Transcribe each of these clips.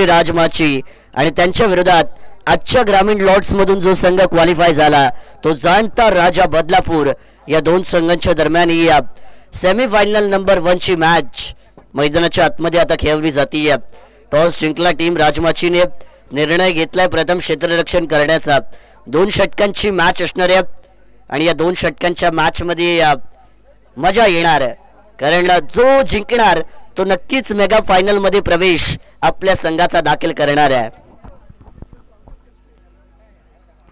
असलेली राजमाची आणि त्यांच्या विरोधात आजच्या ग्रामीण लॉर्ड्स मधून जो संघ क्वालिफाय झाला तो जाणता राजा बदलापूर, या दोन संघांच्या दरम्यान ही सेमीफायनल नंबर 1 ची मॅच मैदानाच्या आतमध्ये आता खेळवली जाते। टॉस जिंकला टीम राजमाचीने, निर्णय घेतलाय प्रथम क्षेत्ररक्षण करण्याचा। 2 षटकांची मॅच असणार आहे आणि या 2 षटकांच्या मॅच मध्ये मजा येणार, कारण जो जिंकणार तो नक्कीच मेगा फायनल मध्ये प्रवेश आपल्या संघाचा दाखल करणार आहे।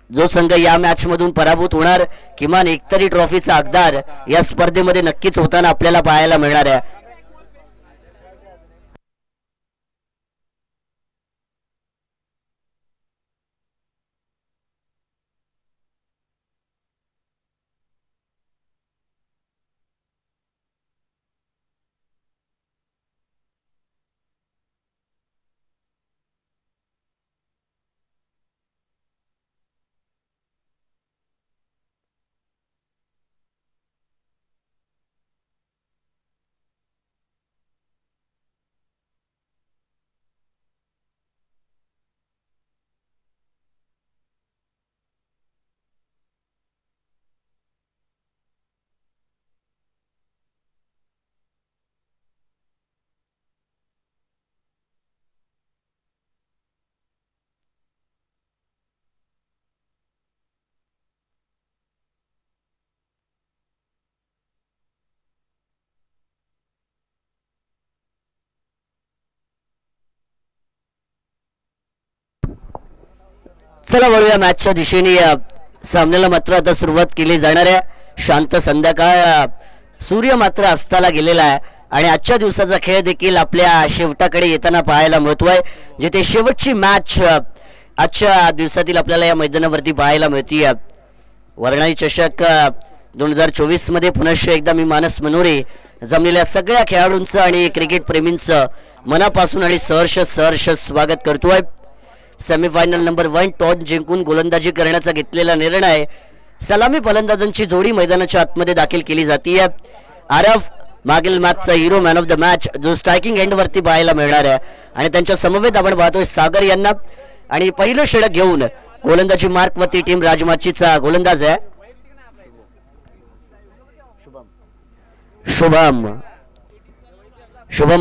जो संघ या मॅच मधून पराभूत होणार किमान एकतरी ट्रॉफीचा हकदार या स्पर्धेमध्ये नक्कीच होताना आपल्याला पाहायला मिळणार आहे। चला वळूया मॅचच्या दिशेने। सामन्याला मात्र आता सुरुवात केली जाणार आहे। शांत संध्याकाळ, सूर्य मात्र अस्ताला गेलेला आहे आणि आजच्या दिवसाचा खेळ देखील आपल्या शेवटाकडे येताना पाहायला मिळतोय, जिथे शेवटची मॅच आजच्या दिवसातील आपल्याला या मैदानावरती पाहायला मिळते। वर्णाई चषक 2024 मध्ये पुनश्च एकदा मी मानस मनोरे जमलेल्या सगळ्या खेळाडूंचं आणि क्रिकेट प्रेमींचं मनापासून आणि सहर्ष स्वागत करतोय। सेमीफायनल नंबर 1 टॉस जिंकून गोलंदाजी करण्याचा घेतलेला निर्णय, सलामी फलंदाजांची जोडी मैदानाच्या आतमध्ये दाखल केली जाते। आरफ मागील मॅचचा हिरो, मॅन ऑफ द मॅच, जो स्ट्रायकिंग एंड वरती पाहायला मिळणार आहे आणि त्यांच्या समवेत आपण पाहतोय सागर यांना। आणि पहिलं षटक घेऊन गोलंदाजी मार्क वरती टीम राजमाचीचा गोलंदाज आहे शुभम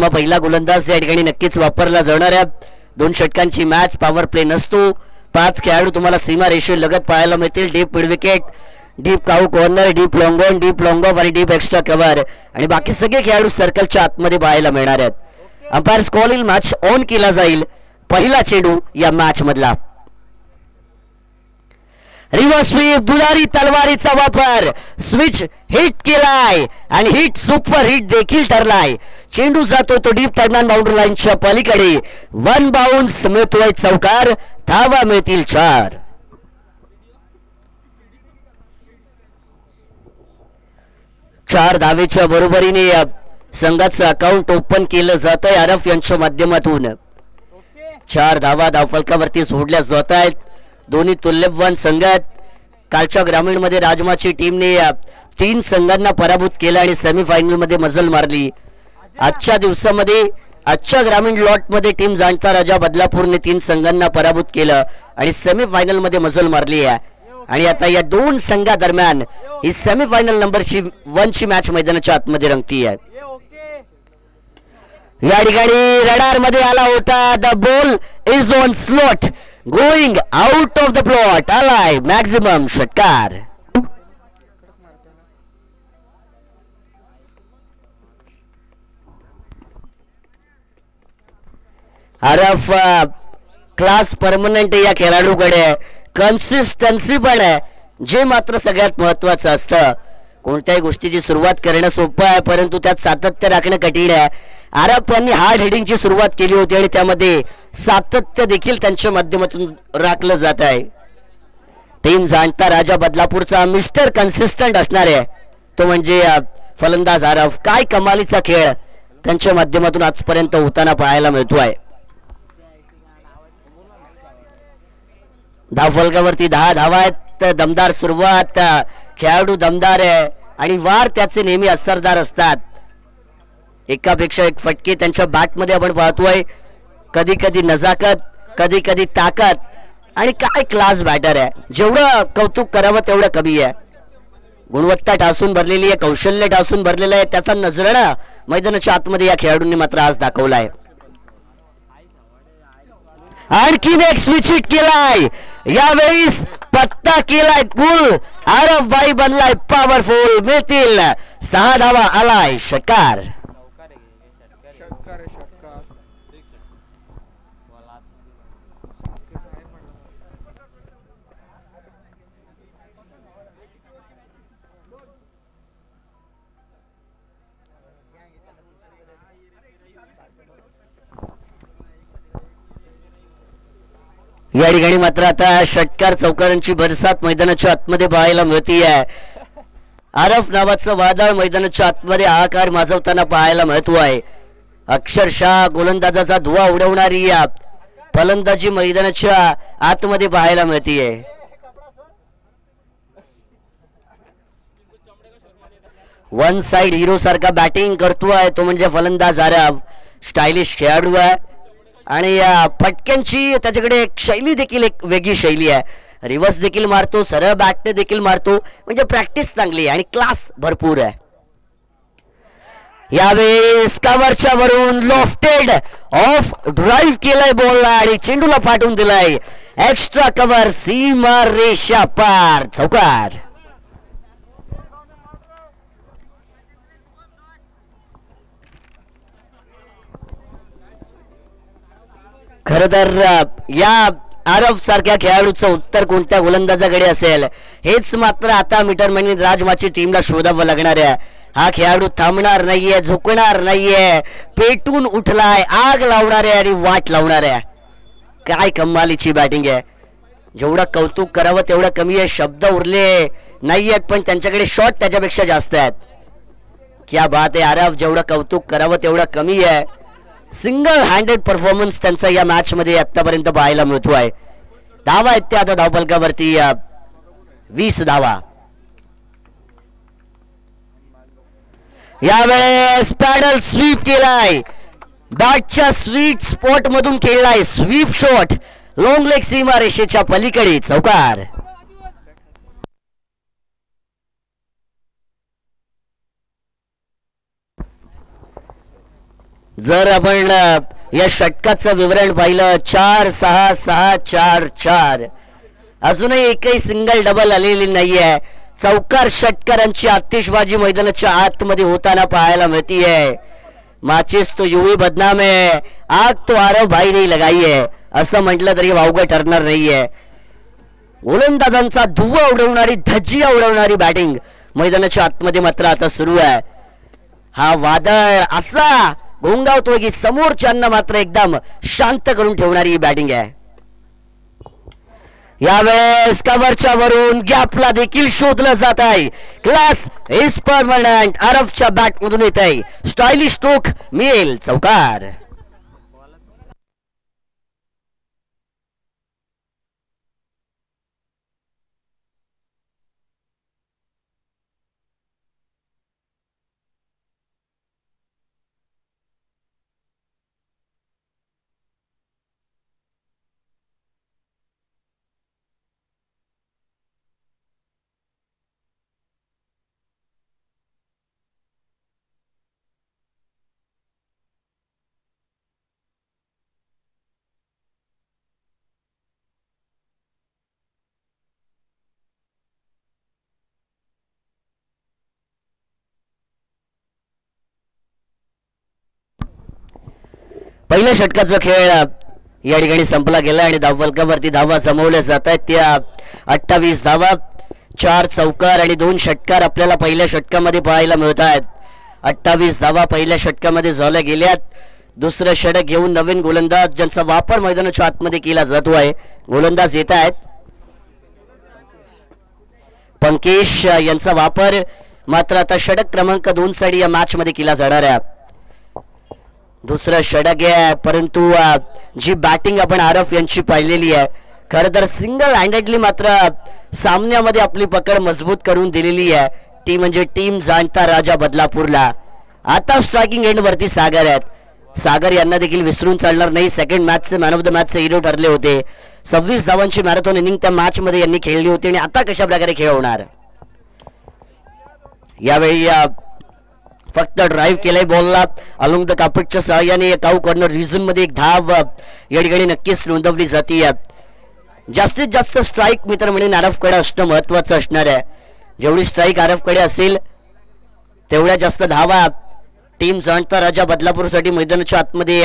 हा पहिला गोलंदाज या ठिकाणी नक्कीच वापरला जाणार आहे। 2 षटकांची मॅच, पॉवर प्ले नसतो। 5 खेळाडू तुम्हाला सीमा रेषे लगत पाहायला मिळतील। Deep mid wicket, deep cow corner, deep long on, deep long of आणि डीप एक्स्ट्रा कव्हर आणि बाकी सगळे खेळाडू सर्कलच्या आतमध्ये पाहायला मिळणार आहेत। Umpires call in match on केला जाईल पहिला चेंडू या मॅच मधला। रिव्हर्स स्वीप, दुलारी तलवारीचा वापर, स्विच हिट केलाय आणि हिट सुपर हिट देखील ठरलाय। चेंडू जातो तो डीप दरम्यान बाउंड्री लाईनच्या पलीकडे। 1 बाउन्स मिळतोय चौकार, धावा मिळतील 4। 4 धावेच्या बरोबरीने संघाचं अकाउंट ओपन केलं जात आहे आरफ यांच्या माध्यमातून। 4 धावा धावफलकावरती सोडल्या जात आहेत। दोन्ही तुल्यवान संघ आहेत। कालच्या ग्रामीण मध्ये राजमाची टीमने 3 संघांना पराभूत केलं आणि सेमीफायनल मध्ये मजल मारली। आजच्या दिवसामध्ये आजच्या ग्रामीण लॉट मध्ये टीम जाणता राजा बदलापूरने 3 संघांना पराभूत केलं आणि सेमीफायनल मध्ये मजल मारली आहे। आणि आता या 2 संघादरम्यान ही सेमीफायनल नंबर 1 ची मॅच मैदानाच्या आतमध्ये रंगती आहे। या ठिकाणी रडार मध्ये आला होता, the ball is on slot, going out of the plot, आलाय मॅक्सिमम षटकार। आरफ क्लास परमनंट या खेळाडूकडे कन्सिस्टन्सी पण आहे, जे मात्र सगळ्यात महत्त्वाचं असतं। कोणत्याही गोष्टीची सुरुवात करणं सोपं आहे, परंतु त्यात सातत्य राखणं कठीण आहे। आरफ यांनी हार्ड हिटिंगची सुरुवात केली होती आणि त्यामध्ये सातत्य देखील त्यांच्या माध्यमातून राखलं जात आहे। टीम जाणता राजा बदलापूरचा मिस्टर कन्सिस्टंट असणार आहे तो म्हणजे फलंदाज आरफ। काय कमालीचा खेळ त्यांच्या माध्यमातून आजपर्यंत होताना पाहायला मिळतोय। धावफलकावरती 10 धावा आहेत। दमदार सुरुवात, खेळाडू दमदार आहे आणि वार त्याचे नेहमी असरदार असतात। एकापेक्षा एक फटके त्यांच्या बॅट मध्ये आपण पाहतोय। कधी कधी नजाकत, कधी कधी ताकद, आणि काय क्लास बॅटर आहे. जेवढं कौतुक करावं तेवढं कमी आहे. गुणवत्ता ठासून भरलेली आहे, कौशल्य ठासून भरलेलं आहे. त्याचा नजराणा मैदानाच्या आतमध्ये या खेळाडूंनी मात्र आज दाखवला आहे. आणखीन एक स्विच हिट केलाय, यावेळीस पत्ता केलाय गुल. आरव भाई बनलाय पॉवरफुल. मिळतील 6 धावा. आलाय षटकार. या ठिकाणी मात्र आता षटकार चौकारांची बरसात मैदानाच्या आतमध्ये पाहायला मिळतीये. आरफ नावाचं वादळ मैदानाच्या आतमध्ये हाहाकार माजवताना पाहायला मिळतोय. अक्षरशः गोलंदाजाचा धुवा उडवणारी फलंदाजी मैदानाच्या आतमध्ये पाहायला मिळतीये. वन साइड हिरो सारखा बॅटिंग करतोय तो म्हणजे फलंदाज आरव. स्टायलिश खेळाडू आहे आणि फटक्यांची त्याच्याकडे एक शैली देखील एक वेगळी शैली आहे. रिव्हर्स देखील मारतो, सरळ बॅटने देखील मारतो, म्हणजे प्रॅक्टिस चांगली आहे आणि क्लास भरपूर आहे. यावेळेस कव्हरच्या वरून लॉफ्टेड ऑफ ड्राईव्ह केलाय बॉल आणि चेंडूला पाठवून दिलाय. एक्स्ट्रा कव्हर, सीमा रेषा पार. चौकार. खर तर या आरव सारख्या खेळाडूचं उत्तर कोणत्या गोलंदाजाकडे असेल हेच मात्र आता मीटरमॅन राजमाची टीमला शोधावं लागणार आहे. हा खेळाडू थांबणार नाहीये, झुकणार नाहीये, पेटून उठलाय, आग लावणार आहे आणि वाट लावणार आहे. काय कमालीची बॅटिंग आहे. जेवढं कौतुक करावं तेवढं कमी आहे. शब्द उरले नाहीयेत पण त्यांच्याकडे शॉट त्याच्यापेक्षा जास्त आहेत. क्या बात आहे आरव. जेवढं कौतुक करावं तेवढं कमी आहे. सिंगल हँडेड परफॉर्मन्स त्यांचा या मॅच मध्ये आतापर्यंत पाहायला मिळतोय. धावा आहेत त्या आता धावफलकावरती 20 धावा. यावेळेस पॅडल स्वीप केलाय, बॅटच्या स्वीट स्पॉट मधून खेळलाय स्वीप शॉट. लॉंग लेग सीमा रेषेच्या पलीकडे. चौकार. जर आपण या षटकाचं विवरण पाहिलं 4-6-6-4-4 अजूनही एकही सिंगल डबल आलेली नाहीये. चौकार षटकारांची आतिषबाजी मैदानाच्या आतमध्ये होताना पाहायला मिळतीये. माचिस तो युवी बदनाम है, आग तो आरव भाई नाही लगाई है असं म्हटलं तरी वावगं ठरणार नाहीये. गोलंदाजांचा धुव्वा उडवणारी, धज्जिया उडवणारी बॅटिंग मैदानाच्या आतमध्ये मात्र आता सुरू आहे. हा वादळ असा घोंगावतोय की समोरच्यांना मात्र एकदम शांत करून ठेवणारी बॅटिंग आहे. यावेळेस कव्हरच्या वरून गॅपला देखील शोधलं जात आहे. Class is permanent. आरवच्या बॅट मधून येत आहे स्टायलिश स्ट्रोक. मिळेल चौकार. पहिल्या षटकाचा खेळ या ठिकाणी संपला गेला आणि धावफलकावरती धावा जमवल्या जात आहेत त्या 28 धावा. 4 चौकार आणि 2 षटकार आपल्याला पहिल्या षटकामध्ये पाहायला मिळत आहेत. 28 धावा पहिल्या षटकामध्ये झाल्या गेल्यात. दुसरं षटक घेऊन नवीन गोलंदाज ज्यांचा वापर मैदानाच्या आतमध्ये केला जातो आहे. गोलंदाज येत आहेत पंकेश यांचा वापर मात्र आता षटक क्रमांक 2 साठी या मॅच मध्ये केला जाणार आहे. दुसरं षटक आहे परंतु जी बॅटिंग आपण आरफ यांची पाहिलेली आहे खरं तर सिंगल हँडेडली मात्र सामन्यामध्ये आपली पकड मजबूत करून दिलेली आहे. ती म्हणजे टीम जाणता राजा बदलापूरला. आता स्ट्रायकिंग एंड वरती सागर आहेत. सागर यांना देखील विसरून चालणार नाही. सेकंड मॅचचे मॅन ऑफ द मॅचचे हिरो ठरले होते. 26 धावांची मॅरेथॉन इनिंग त्या मॅच मध्ये यांनी खेळली होती. आणि आता कशा प्रकारे खेळ होणार. यावेळी फक्त ड्राईव्ह केलाय बॉलला अलोंग द कापटच्या सहाय्याने. काऊ कॉर्नर रिझन मध्ये एक धाव या ठिकाणी नक्कीच नोंदवली जाते. जास्तीत जास्त स्ट्राईक मित्र म्हणून आरफकडे असणं महत्वाचं असणार आहे. जेवढी स्ट्राईक आरफकडे असेल तेवढ्या जास्त धावा टीम जाणता राजा बदलापूरसाठी मैदानाच्या आतमध्ये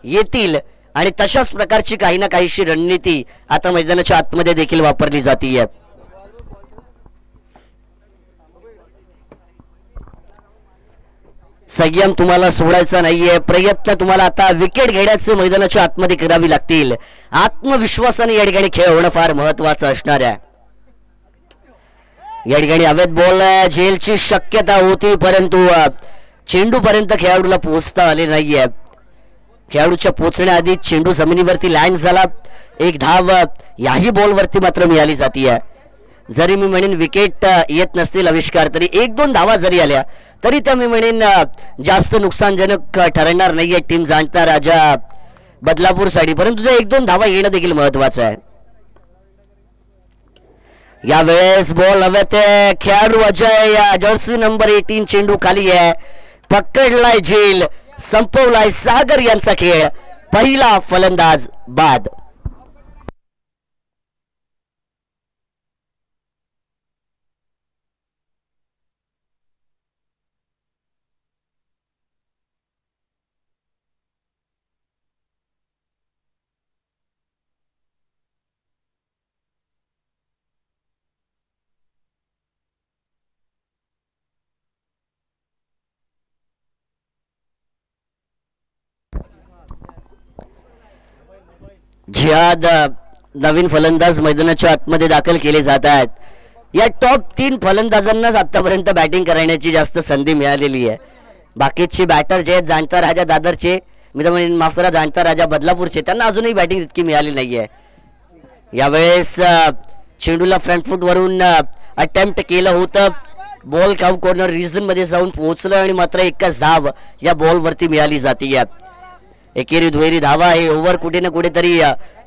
येतील. आणि तशाच प्रकारची काही ना काहीशी रणनीती आता मैदानाच्या आतमध्ये देखील वापरली जाते. संयम तुम्हाला सोडायचा नाहीये. प्रयत्न तुम्हाला आता विकेट घेण्याचे मैदानाच्या आतमध्ये करावी लागतील. आत्मविश्वासाने या ठिकाणी खेळ होणं फार महत्वाचं असणार आहे. या ठिकाणी अवैध बॉल झेलची शक्यता होती परंतु चेंडू पर्यंत खेळाडूला पोहोचता आले नाहीये. खेळाडूच्या पोहोचण्याआधी चेंडू जमिनीवरती लँड झाला. एक धाव याही बॉलवरती मात्र मिळाली जाते. जरी मी म्हणेन विकेट येत नसतील आविष्कार तरी 1-2 धावा जरी आल्या तरी त्या मी म्हणेन जास्त नुकसानजनक ठरणार नाहीये टीम जाणता राजा बदलापूरसाठी. परंतु त्या 1-2 धावा येणं देखील महत्वाचं आहे. यावेळेस बॉल हवे ते खेळाडू अजय जर्सी नंबर 18 चेंडू खाली आहे. पकडलाय झेल. संपवलाय सागर यांचा खेळ. पहिला फलंदाज बाद. जिहाद नवीन फलंदाज मैदानाच्या आतमध्ये दाखल केले जात आहेत. या टॉप 3 फलंदाजांनाच आतापर्यंत बॅटिंग करण्याची जास्त संधी मिळालेली आहे. बाकीचे बॅटर जे आहेत जाणता राजा दादरचे मी तर म्हणेन माफ करा जाणता राजा बदलापूरचे त्यांना अजूनही बॅटिंग इतकी मिळाली नाहीये. यावेळेस चेंडूला फ्रंट फूट वरून अटेम्प्ट केलं होतं. बॉल काऊ कॉर्नर रिजन मध्ये जाऊन पोहोचलं आणि मात्र एकच धाव या बॉल वरती मिळाली जाते. एकेरी दुहेरी धावा हे ओव्हर कुठे ना कुठेतरी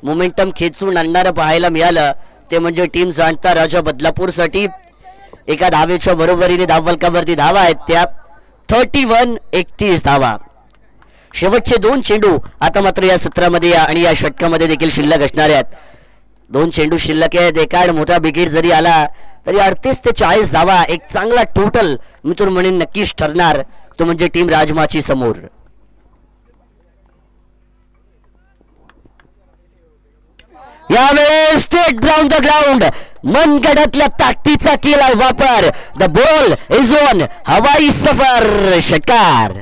मोमेंटम खेचून आणणारं पाहायला मिळालं. ते म्हणजे टीम जाणता राजा बदलापूरसाठी एका धावेच्या बरोबरीने धावफलकावरती धावा आहेत त्या 31 धावा. शेवटचे 2 चेंडू आता मात्र या सत्रामध्ये आणि या षटकामध्ये देखील शिल्लक असणार आहेत. 2 चेंडू शिल्लक आहेत. एकाड मोठा विकेट जरी आला तरी 38 ते 40 धावा एक चांगला टोटल मी तर म्हणेन नक्कीच ठरणार. तो म्हणजे टीम राजमाची समोर. यावेळेस स्टेट ग्राउंड द ग्राउंड मनगडातल्या ताकदीचा केला वापर. The ball is on. हवाई सफर षटकार.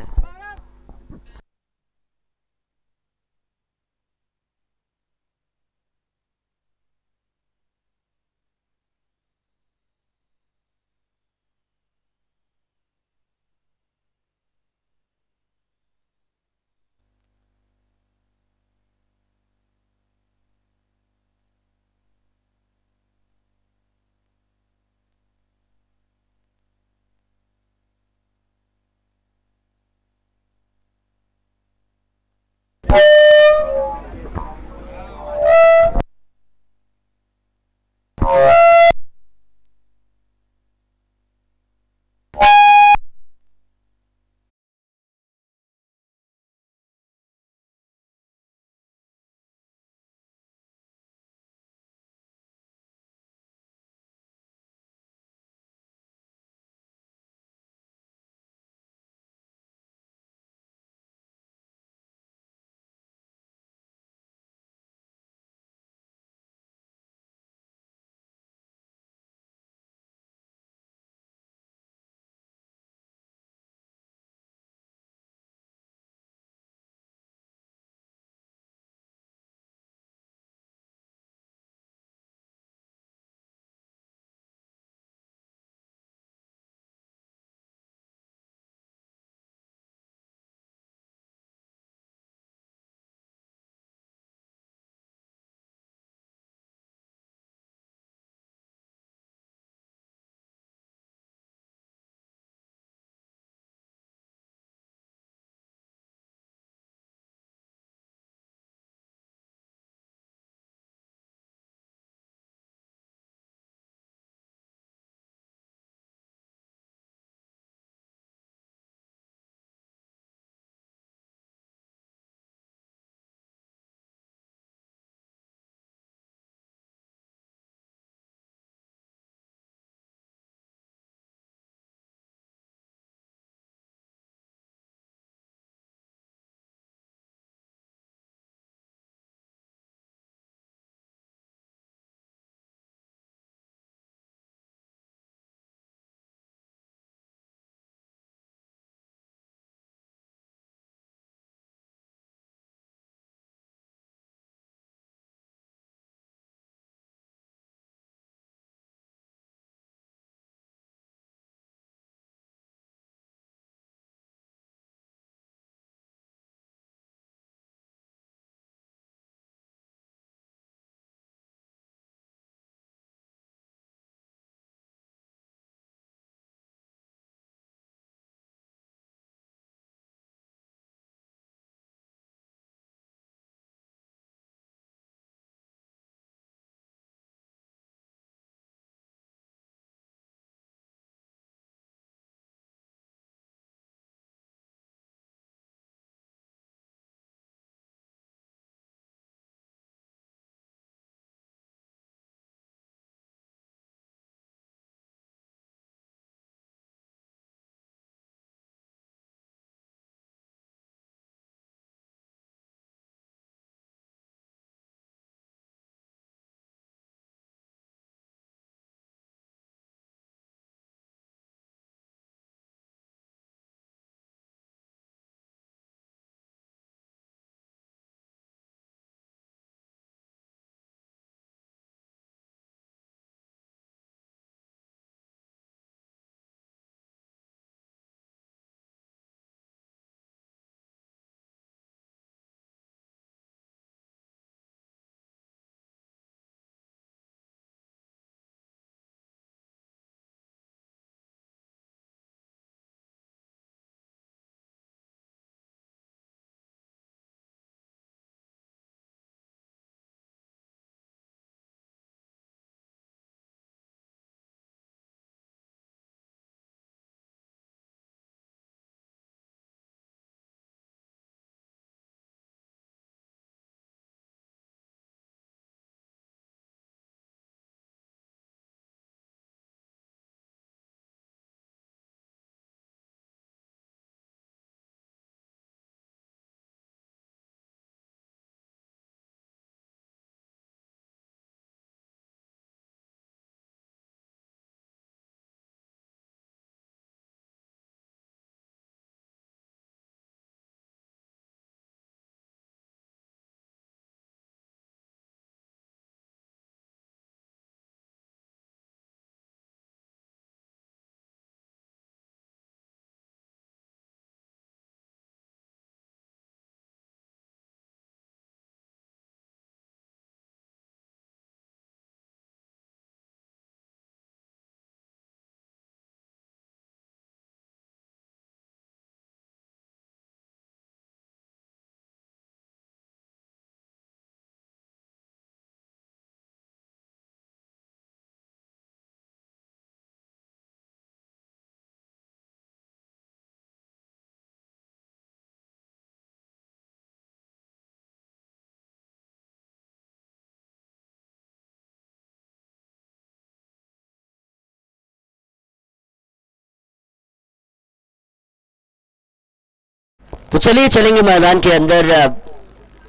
तो चलिए चलेंगे मैदान के अंदर।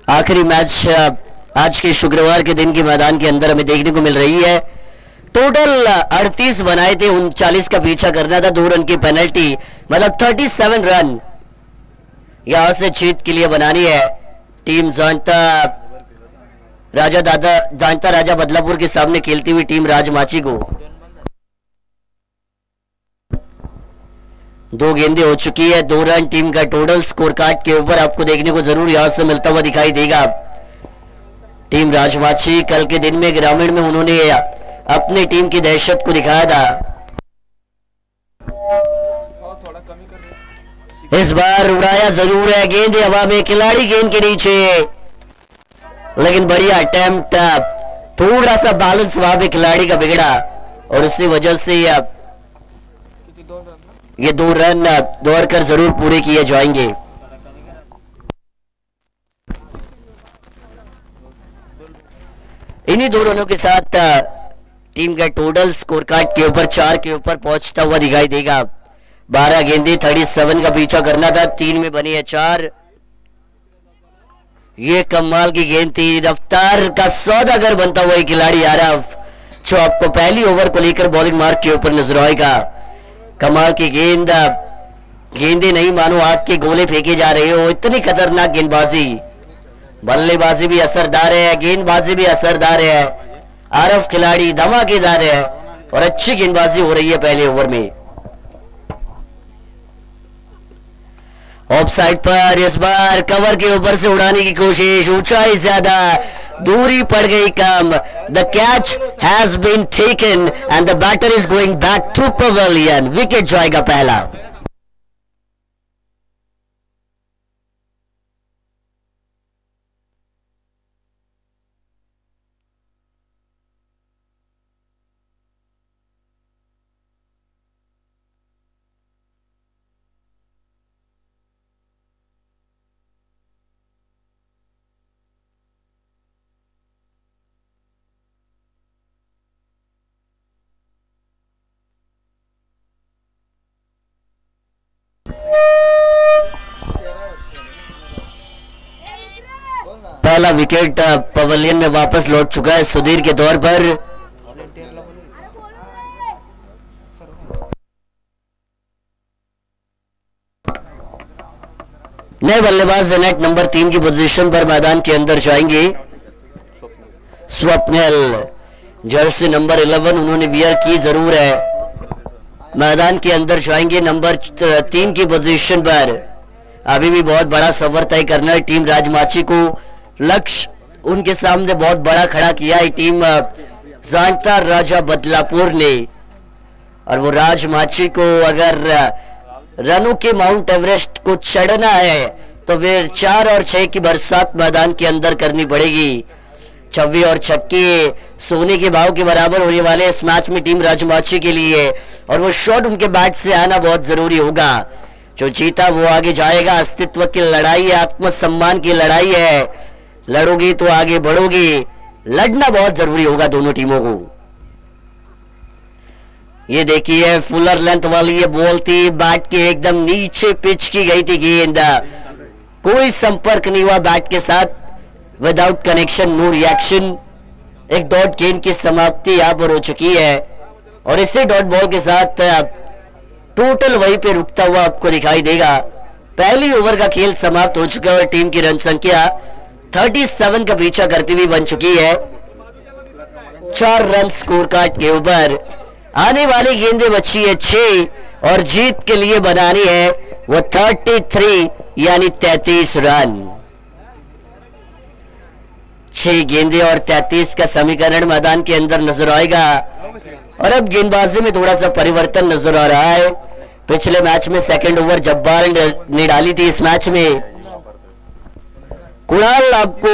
आखिरी मैच आज के शुक्रवार के दिन के मैदान के अंदर हमें देखने को मिल रही है। टोटल 38 बनाए थे, 39 का पीछा करना था, 2 रन की पेनल्टी, मतलब 37 रन यहां से जीत के लिए बनानी है टीम जानता राजा बदलापुर के सामने खेलती हुई टीम राजमाची को। 2 गेंदें हो चुकी है, 2 रन टीम का टोटल स्कोर कार्ड के ऊपर आपको देखने को जरूर यहां से मिलता हुआ दिखाई देगा। टीम राजमाची कल के दिन में ग्रामीण में उन्होंने अपनी टीम की दहशत को दिखाया था। इस बार उड़ाया जरूर है, गेंद हवा में, खिलाड़ी गेंद के नीचे, लेकिन बढ़िया अटेम्प्ट, थोड़ा सा बैलेंस वहां पे खिलाड़ी का बिगड़ा और इसी वजह से ये 2 रन दौड़कर जरूर पूरे किए जाएंगे। इन्हीं 2 रनों के साथ टीम का टोटल स्कोर कार्ड के ऊपर 4 के ऊपर पहुंचता हुआ दिखाई देगा। 12 गेंदें, 37 का पीछा करना था, 3 में बनी है 4। ये कमाल की गेंद थी, रफ्तार का सौदागर बनता हुआ खिलाड़ी आरफ, जो आपको पहली ओवर को लेकर बॉलिंग मार्क के ऊपर नजर आएगा। कमाल की गेंद, गेंदें नहीं मानो आग के गोले फेंके जा रहे हो, इतनी खतरनाक गेंदबाजी। बल्लेबाजी भी असरदार है, गेंदबाजी भी असरदार है, आरफ खिलाड़ी धमाकेदार है और अच्छी गेंदबाजी हो रही है पहले ओवर में। ऑफ साइड पर इस बार कवर के ऊपर से उड़ाने की कोशिश, ऊंचाई ज्यादा, दूरी पड़ गई कम। The catch has been taken and the batter is going back to pavilion. Wicket जाएगा पहला। पहला विकेट पवेलियन में वापस लौट चुका है सुधीर के तौर पर। नए बल्लेबाज नेट नंबर 3 की पोजीशन पर मैदान के अंदर जाएंगे। स्वप्निल, जर्सी नंबर 11 उन्होंने वियर की जरूर है, मैदान के अंदर जाएंगे नंबर 3 की पोजीशन पर। अभी भी बहुत बड़ा सफर तय करना है टीम राजमाची को, लक्ष्य उनके सामने बहुत बड़ा खड़ा किया है टीम जानता राजा बदलापुर ने, और वो राजमाची को अगर रनों के माउंट एवरेस्ट को चढ़ना है तो फिर 4 और 6 की बरसात मैदान के अंदर करनी पड़ेगी। 26 और 6 सोने के भाव के बराबर होने वाले इस मैच में टीम राजमाची के लिए, और वो शॉट उनके बैट से आना बहुत जरूरी होगा। जो जीता वो आगे जाएगा, अस्तित्व की लड़ाई है, आत्मसम्मान की लड़ाई है, लड़ोगी तो आगे बढ़ोगी, लड़ना बहुत जरूरी होगा दोनों टीमों को। ये देखिए फुलर लेंथ वाली ये बॉल थी, बैट के एकदम नीचे पिच की गई थी गेंद, कोई संपर्क नहीं हुआ बैट के साथ, विदाउट कनेक्शन, नो रिएक्शन। एक डॉट गेंद की समाप्ति यहां पर हो चुकी है और इसी डॉट बॉल के साथ टोटल वहीं पे रुकता हुआ आपको दिखाई देगा। पहली ओवर का खेल समाप्त हो चुका है और टीम की रन संख्या 37 का पीछा करती हुई बन चुकी है। 4 रन स्कोर कार्ड के ऊपर, आने वाली गेंदें बची है 6 और जीत के लिए बनानी है वो 33 यानी 33 रन। 6 गेंदें और 33 का समीकरण मैदान के अंदर नजर आएगा। और अब गेंदबाजी में थोड़ा सा परिवर्तन नजर आ रहा है। पिछले मैच में सेकंड ओवर जब्बार ने डाली थी, इस मैच में कुणाल आपको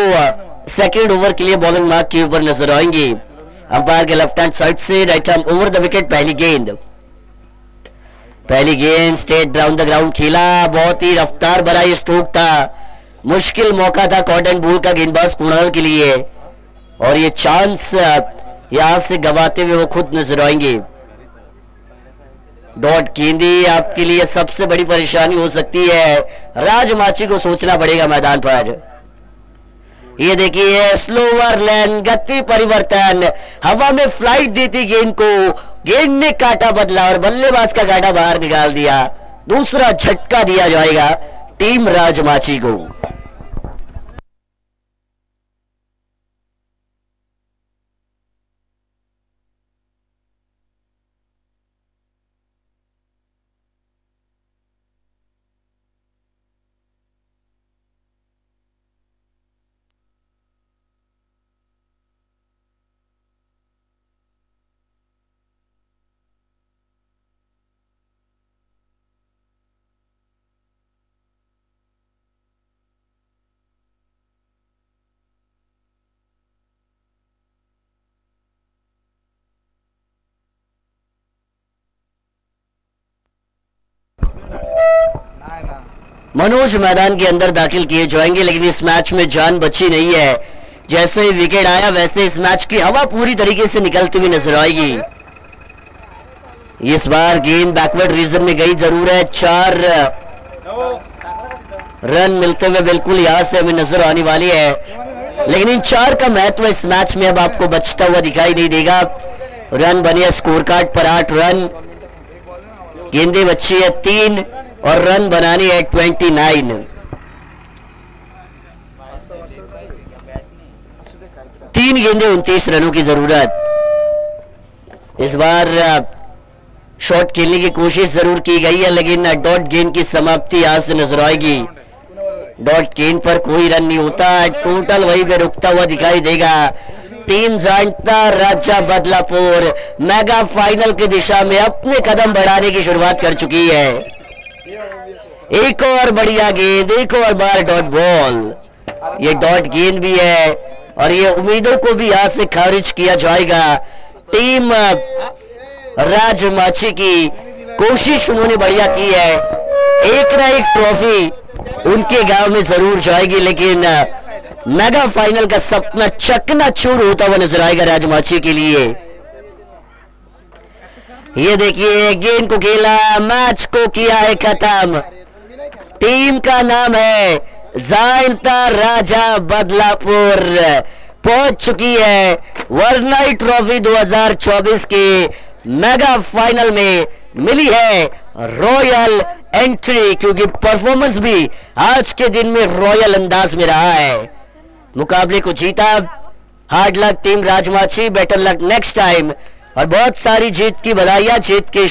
सेकंड ओवर के लिए बॉलिंग मार्क के ऊपर नजर आएंगे। अंपायर के लेफ्ट हैंड साइड से right hand over the wicket. पहली गेंद स्ट्रेट डाउन द ग्राउंड खेला, बहुत ही रफ्तार भरा ये स्ट्रोक था, मुश्किल मौका था कॉटन बॉल का गेंदबाज कुणाल के लिए, और ये चांस यहां से गवाते हुए वो खुद नजर आएंगे। डॉट गेंदे आपके लिए सबसे बड़ी परेशानी हो सकती है, राजमाची को सोचना पड़ेगा मैदान पर। ये देखिए स्लोवर लेन, गति परिवर्तन, हवा में फ्लाइट देती गेंद को, गेंद ने काटा बदला और बल्लेबाज का काटा बाहर निकाल दिया। दूसरा झटका दिया जाएगा टीम राजमाची को। मनोज मैदान के अंदर दाखिल किए जाएंगे, लेकिन इस मैच में जान बची नहीं है। जैसे ही विकेट आया वैसे इस मैच की हवा पूरी तरीके से निकलती हुई नजर आएगी। इस बार गेंद बैकवर्ड रीजन में गई जरूर है, 4 रन मिलते हुए बिल्कुल यहां से हमें नजर आने वाली है, लेकिन इन 4 का महत्व इस मैच में अब आपको बचता हुआ दिखाई नहीं देगा। रन बने स्कोर कार्ड पर 8 रन, गेंदे बची है 3 और रन बनानी है 29। 3 गेंदे 29 रनों की जरूरत। इस बार शॉट खेलने की कोशिश जरूर की गई है, लेकिन डॉट गेंद की समाप्ति यहां से नजर आएगी। डॉट गेंद पर कोई रन नहीं होता, टोटल वहीं पे रुकता हुआ दिखाई देगा। टीम जानता राजा बदलापुर मेगा फाइनल की दिशा में अपने कदम बढ़ाने की शुरुआत कर चुकी है। एक और बढ़िया गेंद, एक और बार डॉट बॉल। ये डॉट गेंद भी है और ये उम्मीदों को भी यहां से खारिज किया जाएगा। टीम राजमाची की कोशिश उन्होंने बढ़िया की है, एक ना एक ट्रॉफी उनके गांव में जरूर जाएगी, लेकिन मेगा फाइनल का सपना चकनाचूर होता हुआ नजर आएगा राजमाची के लिए। ये देखिए गेंद को खेला, मैच को किया है खत्म। टीम का नाम है जानता राजा बदलापुर, पहुंच चुकी है वरनाई ट्रॉफी 2024 के मेगा फाइनल में। मिली है रॉयल एंट्री, क्योंकि परफॉर्मेंस भी आज के दिन में रॉयल अंदाज में रहा है। मुकाबले को जीता। Hard luck team Rajmachi, better luck next time, और बहुत सारी जीत की बधाइयां। जीत के